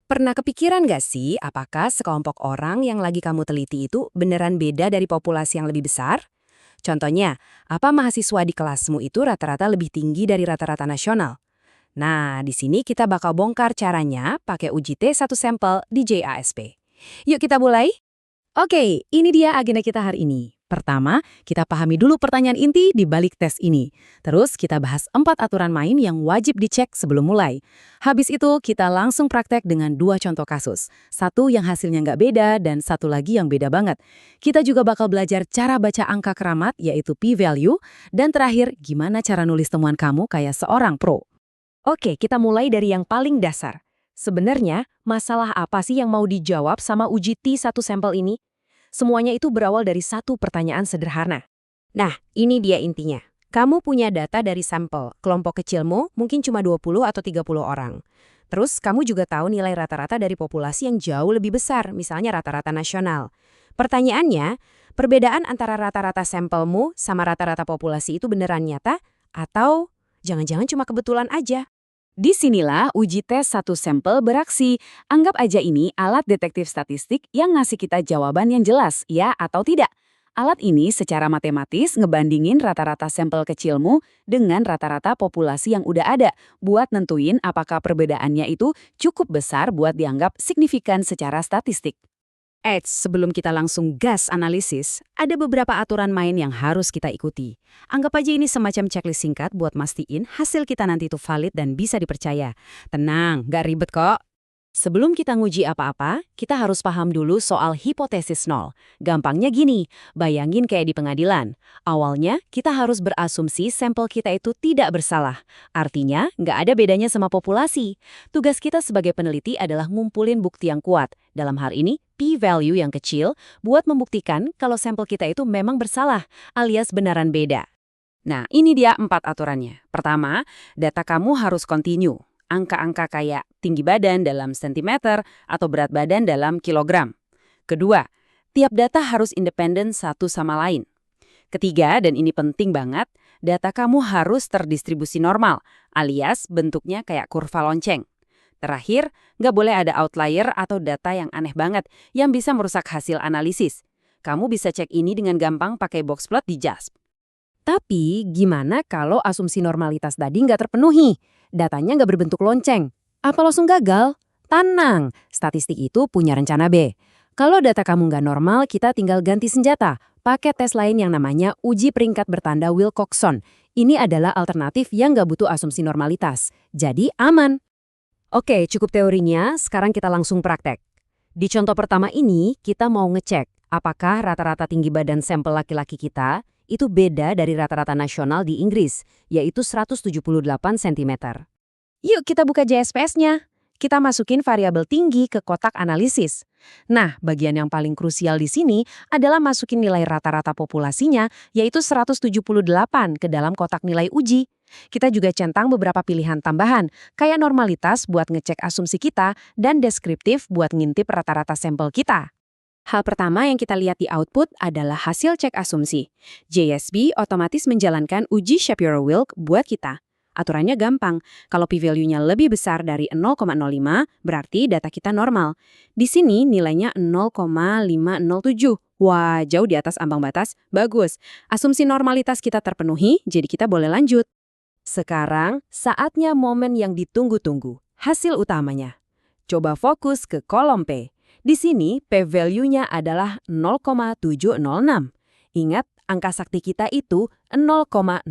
Pernah kepikiran nggak sih apakah sekelompok orang yang lagi kamu teliti itu beneran beda dari populasi yang lebih besar? Contohnya, apa mahasiswa di kelasmu itu rata-rata lebih tinggi dari rata-rata nasional? Nah, di sini kita bakal bongkar caranya pakai uji T satu sampel di JASP. Yuk kita mulai. Oke, ini dia agenda kita hari ini. Pertama, kita pahami dulu pertanyaan inti di balik tes ini. Terus kita bahas 4 aturan main yang wajib dicek sebelum mulai. Habis itu, kita langsung praktek dengan 2 contoh kasus. Satu yang hasilnya nggak beda dan satu lagi yang beda banget. Kita juga bakal belajar cara baca angka keramat, yaitu p-value. Dan terakhir, gimana cara nulis temuan kamu kayak seorang pro. Oke, kita mulai dari yang paling dasar. Sebenarnya, masalah apa sih yang mau dijawab sama uji T satu sampel ini? Semuanya itu berawal dari satu pertanyaan sederhana. Nah, ini dia intinya. Kamu punya data dari sampel. Kelompok kecilmu mungkin cuma 20 atau 30 orang. Terus kamu juga tahu nilai rata-rata dari populasi yang jauh lebih besar, misalnya rata-rata nasional. Pertanyaannya, perbedaan antara rata-rata sampelmu sama rata-rata populasi itu beneran nyata? Atau jangan-jangan cuma kebetulan aja? Disinilah uji tes satu sampel beraksi. Anggap aja ini alat detektif statistik yang ngasih kita jawaban yang jelas, ya atau tidak. Alat ini secara matematis ngebandingin rata-rata sampel kecilmu dengan rata-rata populasi yang udah ada, buat nentuin apakah perbedaannya itu cukup besar buat dianggap signifikan secara statistik. Sebelum kita langsung gas analisis, ada beberapa aturan main yang harus kita ikuti. Anggap aja ini semacam checklist singkat buat mastiin hasil kita nanti itu valid dan bisa dipercaya. Tenang, gak ribet kok. Sebelum kita nguji apa-apa, kita harus paham dulu soal hipotesis nol. Gampangnya gini, bayangin kayak di pengadilan. Awalnya, kita harus berasumsi sampel kita itu tidak bersalah. Artinya, nggak ada bedanya sama populasi. Tugas kita sebagai peneliti adalah ngumpulin bukti yang kuat. Dalam hal ini, p-value yang kecil, buat membuktikan kalau sampel kita itu memang bersalah, alias benaran beda. Nah, ini dia 4 aturannya. Pertama, data kamu harus kontinu. Angka-angka kayak tinggi badan dalam sentimeter atau berat badan dalam kilogram. Kedua, tiap data harus independen satu sama lain. Ketiga, dan ini penting banget, data kamu harus terdistribusi normal, alias bentuknya kayak kurva lonceng. Terakhir, nggak boleh ada outlier atau data yang aneh banget yang bisa merusak hasil analisis. Kamu bisa cek ini dengan gampang pakai boxplot di JASP. Tapi, gimana kalau asumsi normalitas tadi nggak terpenuhi? Datanya nggak berbentuk lonceng. Apa langsung gagal? Tenang, statistik itu punya rencana B. Kalau data kamu nggak normal, kita tinggal ganti senjata. Pakai tes lain yang namanya uji peringkat bertanda Wilcoxon. Ini adalah alternatif yang nggak butuh asumsi normalitas. Jadi aman. Oke, cukup teorinya, sekarang kita langsung praktek. Di contoh pertama ini, kita mau ngecek apakah rata-rata tinggi badan sampel laki-laki kita itu beda dari rata-rata nasional di Inggris, yaitu 178 cm. Yuk kita buka JSPS-nya. Kita masukin variabel tinggi ke kotak analisis. Nah, bagian yang paling krusial di sini adalah masukin nilai rata-rata populasinya, yaitu 178 ke dalam kotak nilai uji. Kita juga centang beberapa pilihan tambahan, kayak normalitas buat ngecek asumsi kita dan deskriptif buat ngintip rata-rata sampel kita. Hal pertama yang kita lihat di output adalah hasil cek asumsi. JSP otomatis menjalankan uji Shapiro-Wilk buat kita. Aturannya gampang, kalau p-value-nya lebih besar dari 0,05, berarti data kita normal. Di sini nilainya 0,507. Wah, jauh di atas ambang batas, bagus. Asumsi normalitas kita terpenuhi, jadi kita boleh lanjut. Sekarang, saatnya momen yang ditunggu-tunggu, hasil utamanya. Coba fokus ke kolom P. Di sini, p-value-nya adalah 0,706. Ingat, angka sakti kita itu 0,05.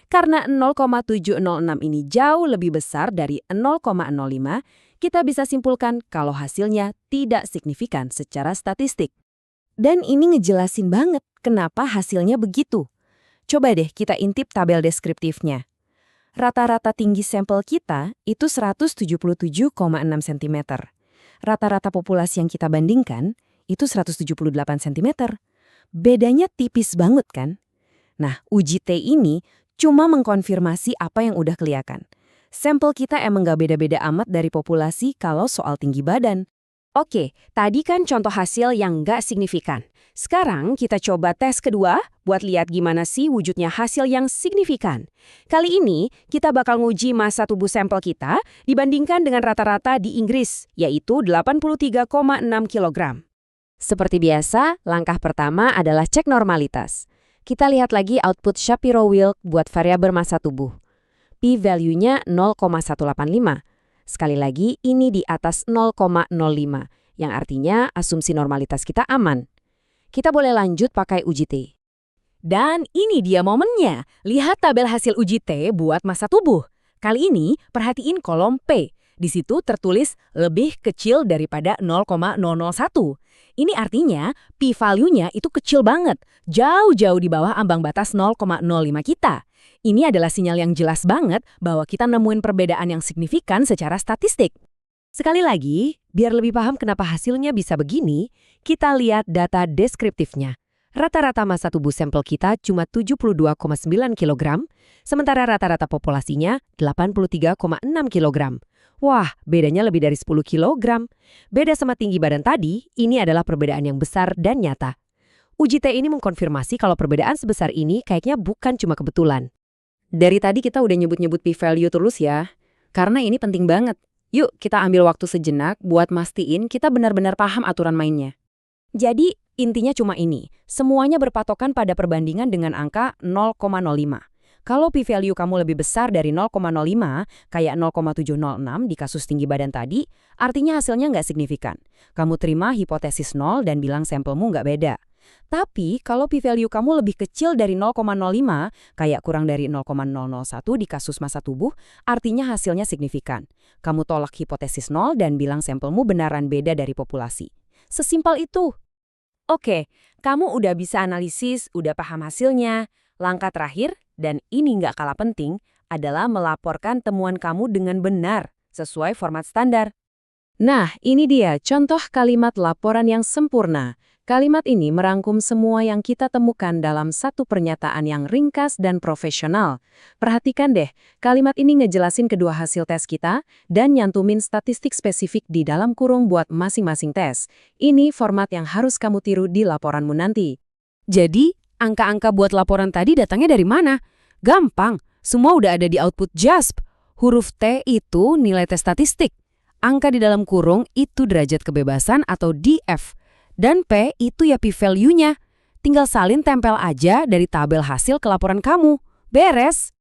Karena 0,706 ini jauh lebih besar dari 0,05, kita bisa simpulkan kalau hasilnya tidak signifikan secara statistik. Dan ini ngejelasin banget kenapa hasilnya begitu. Coba deh kita intip tabel deskriptifnya. Rata-rata tinggi sampel kita itu 177,6 cm. Rata-rata populasi yang kita bandingkan itu 178 cm. Bedanya tipis banget kan? Nah, uji T ini cuma mengkonfirmasi apa yang udah kelihatan. Sampel kita emang gak beda-beda amat dari populasi kalau soal tinggi badan. Oke, tadi kan contoh hasil yang gak signifikan. Sekarang kita coba tes kedua buat lihat gimana sih wujudnya hasil yang signifikan. Kali ini kita bakal nguji massa tubuh sampel kita dibandingkan dengan rata-rata di Inggris, yaitu 83,6 kg. Seperti biasa, langkah pertama adalah cek normalitas. Kita lihat lagi output Shapiro-Wilk buat variabel massa tubuh. P-value-nya 0,185. Sekali lagi, ini di atas 0,05, yang artinya asumsi normalitas kita aman. Kita boleh lanjut pakai uji T. Dan ini dia momennya. Lihat tabel hasil uji T buat massa tubuh. Kali ini perhatiin kolom P. Di situ tertulis lebih kecil daripada 0,001. Ini artinya p-value-nya itu kecil banget, jauh-jauh di bawah ambang batas 0,05 kita. Ini adalah sinyal yang jelas banget bahwa kita nemuin perbedaan yang signifikan secara statistik. Sekali lagi, biar lebih paham kenapa hasilnya bisa begini, kita lihat data deskriptifnya. Rata-rata massa tubuh sampel kita cuma 72,9 kg, sementara rata-rata populasinya 83,6 kg. Wah, bedanya lebih dari 10 kg. Beda sama tinggi badan tadi, ini adalah perbedaan yang besar dan nyata. Uji T ini mengkonfirmasi kalau perbedaan sebesar ini kayaknya bukan cuma kebetulan. Dari tadi kita udah nyebut-nyebut p-value terus ya, karena ini penting banget. Yuk, kita ambil waktu sejenak buat mastiin kita benar-benar paham aturan mainnya. Jadi, intinya cuma ini. Semuanya berpatokan pada perbandingan dengan angka 0,05. Kalau p-value kamu lebih besar dari 0,05, kayak 0,706 di kasus tinggi badan tadi, artinya hasilnya nggak signifikan. Kamu terima hipotesis 0 dan bilang sampelmu nggak beda. Tapi, kalau p-value kamu lebih kecil dari 0,05, kayak kurang dari 0,001 di kasus massa tubuh, artinya hasilnya signifikan. Kamu tolak hipotesis 0 dan bilang sampelmu benaran beda dari populasi. Sesimpel itu. Oke, kamu udah bisa analisis, udah paham hasilnya. Langkah terakhir, dan ini nggak kalah penting, adalah melaporkan temuan kamu dengan benar, sesuai format standar. Nah, ini dia contoh kalimat laporan yang sempurna. Kalimat ini merangkum semua yang kita temukan dalam satu pernyataan yang ringkas dan profesional. Perhatikan deh, kalimat ini ngejelasin kedua hasil tes kita dan nyantumin statistik spesifik di dalam kurung buat masing-masing tes. Ini format yang harus kamu tiru di laporanmu nanti. Jadi, angka-angka buat laporan tadi datangnya dari mana? Gampang, semua udah ada di output JASP. Huruf T itu nilai tes statistik. Angka di dalam kurung itu derajat kebebasan atau DF. Dan P itu ya p-value-nya. Tinggal salin tempel aja dari tabel hasil ke laporan kamu. Beres!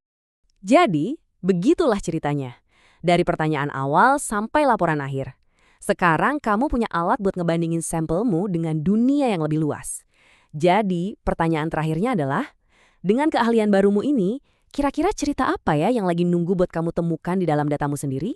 Jadi, begitulah ceritanya. Dari pertanyaan awal sampai laporan akhir. Sekarang kamu punya alat buat ngebandingin sampelmu dengan dunia yang lebih luas. Jadi, pertanyaan terakhirnya adalah, dengan keahlian barumu ini, kira-kira cerita apa ya yang lagi nunggu buat kamu temukan di dalam datamu sendiri?